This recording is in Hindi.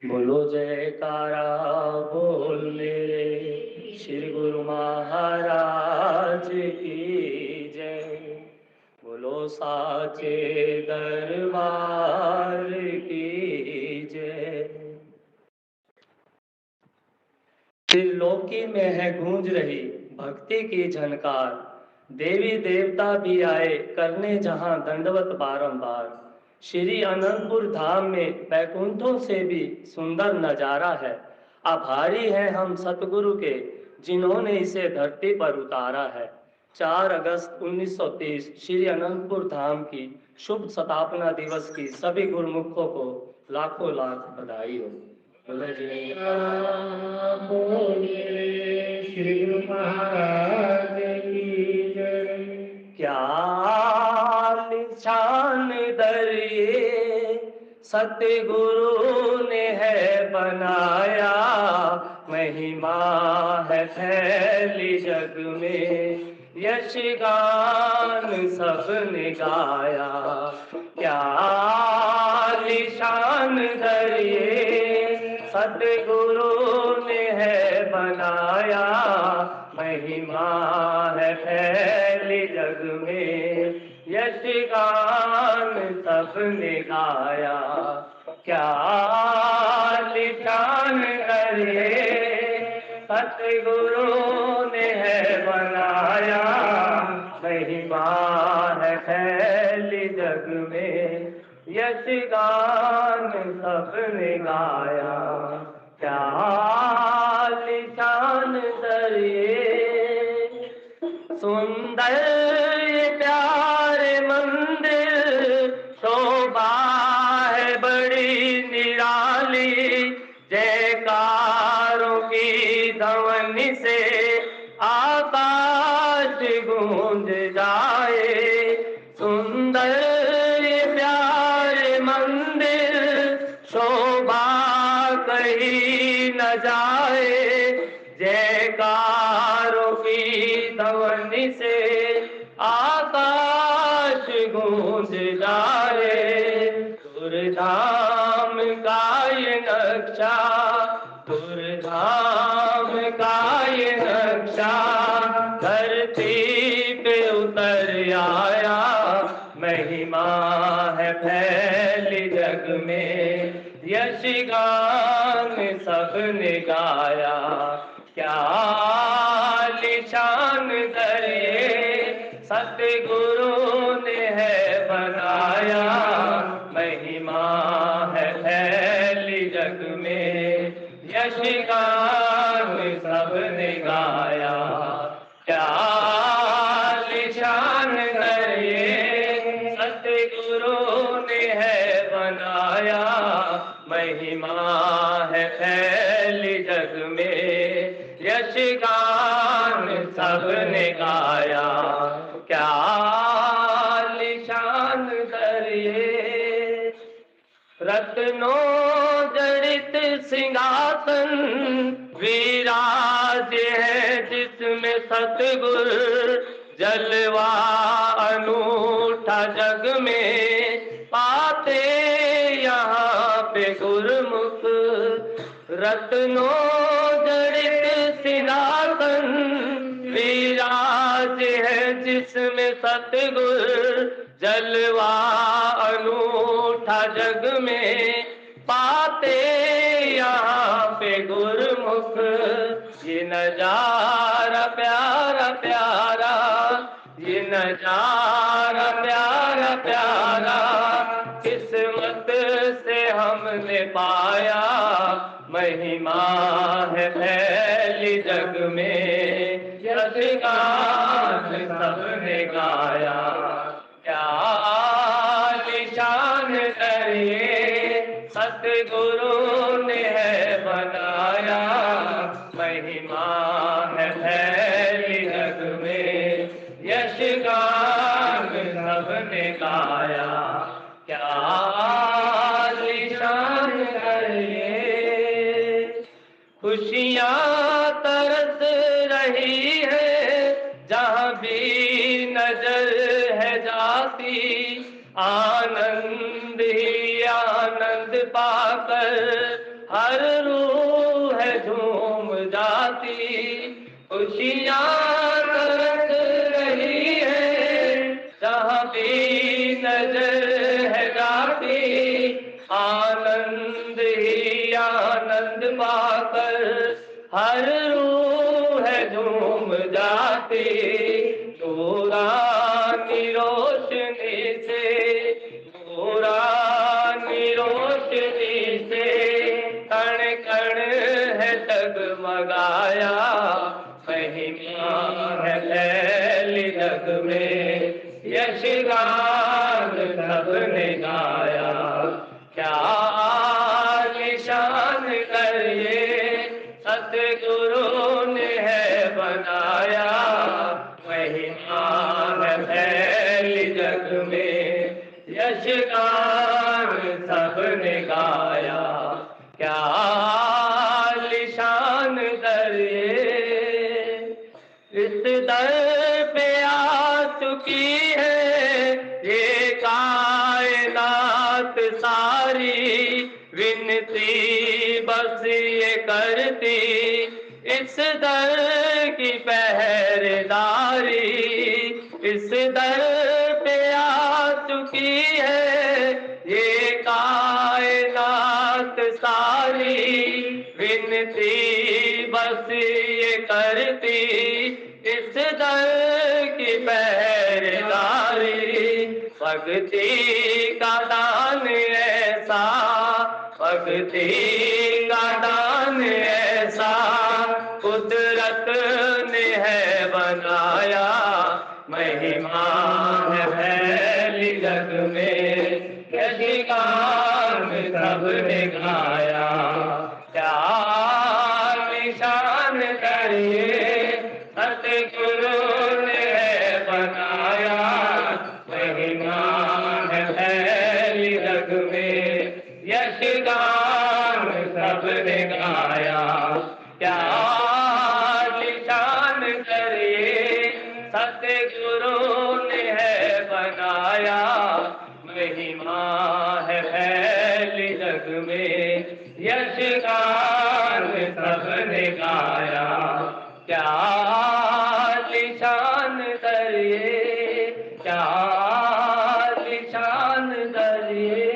बोलो जयकारा बोल मेरे श्री गुरु महाराज की जय। बोलो साचे दरबार की जय। त्रिलोकी में है गूंज रही भक्ति की झनकार। देवी देवता भी आए करने जहां दंडवत बारंबार। श्री अनंतपुर धाम में बैकुंठों से भी सुंदर नजारा है। आभारी हैं हम सतगुरु के जिन्होंने इसे धरती पर उतारा है। 4 अगस्त 1930 श्री अनंतपुर धाम की शुभ स्थापना दिवस की सभी गुरुमुखों को लाखों लाख बधाई हो। बोले बोले श्री गुरु महाराज की जय। क्या निशान दरिए सतगुरु ने है बनाया। महिमा है फैली जग में यश गान सबने गाया। क्या निशान दरिए सतगुरु ने है बनाया। महिमा है फैली जग में यश गान सबने गाया। क्या निशान करिए सतगुरु ने है बनाया। महिमा है फैली जग में यश गान सबने गाया। क्या निशान दरिए सुंदर ये प्यारे मंदिर शोभा है बड़ी निराली। जयकारों की ध्वनि से आकाश गूंज जाए। सुंदर ये प्यारे मंदिर शोभा कहीं न जाए। जयकारों की ध्वनि से आकाश गूंज जाए। दुर्धाम का ये नक्शा दुर्धाम का ये नक्शा धरती पे उतर आया। महिमा है फैली जग में यश गान सबने गाया। क्या निशान दरिए सतगुरु ने है बनाया। महिमा है फैली जग में यश गान सबने गाया। क्या निशान दरिए सतगुरु ने है बनाया। महिमा है फैली जग में यश गान सबने गाया। क्या निशान दरिए रत्नों जड़ित सिंहासन विराज है जिसमें सतगुर जलवा अनूठा जग में पाते यहाँ पे गुरमुख। रत्नों जड़ित सिंहासन विराज है जिसमें सतगुर जलवा अनूठा जग में पाते यहाँ पे गुरमुख। ये नजारा प्यारा प्यारा ये नजारा प्यारा प्यारा किस्मत से हमने पाया। महिमा है फैली जग में यश गान सबने गाया। क्या निशान करिए सतगुरु ने है बनाया। महिमा है फैली जग में यश गान सबने गाया। क्या निशान करिए खुशियाँ तरस रही है जहाँ भी नजर है जाती। आनंद ही आनंद पाकर हर रूह है झूम जाती, खुशियाँ बरस रही है, जहाँ भी नजर है जाती, आनंद ही आनंद पाकर हर रूह है झूम जाती। नूरानी रोशनी से, नूरानी रोशनी से कण कण है जगमगाया, महिमा है फैली जग में, यशगान सबने गाया। क्या निशान कर ये सतगुरु ने है बनाया, महिमा है फैली जग में, यशगान सबने गाया। क्या निशान कर इस दर पे आ चुकी है ये कायनात सारी, विनती बस ये करती इस दर की पहरेदारी। इस दर पे आ चुकी है ये कायनात सारी, विनती बस ये करती इस दर की पहरेदारी। भक्ति का दान ऐसा, भक्ति का दान ऐसा कुदरत ने है बनाया, महिमा है फैली जग में, यशगान सबने गाया। क्या निशान करिए सतगुरु ने है बनाया, महिमा है फैली जग में, यशगान सबने गाया। क्या निशान करिए सतगुरु ने है बनाया, महिमा है फैली जग में, यशगान सबने गाया। क्या निशान करिए, क्या निशान करिए।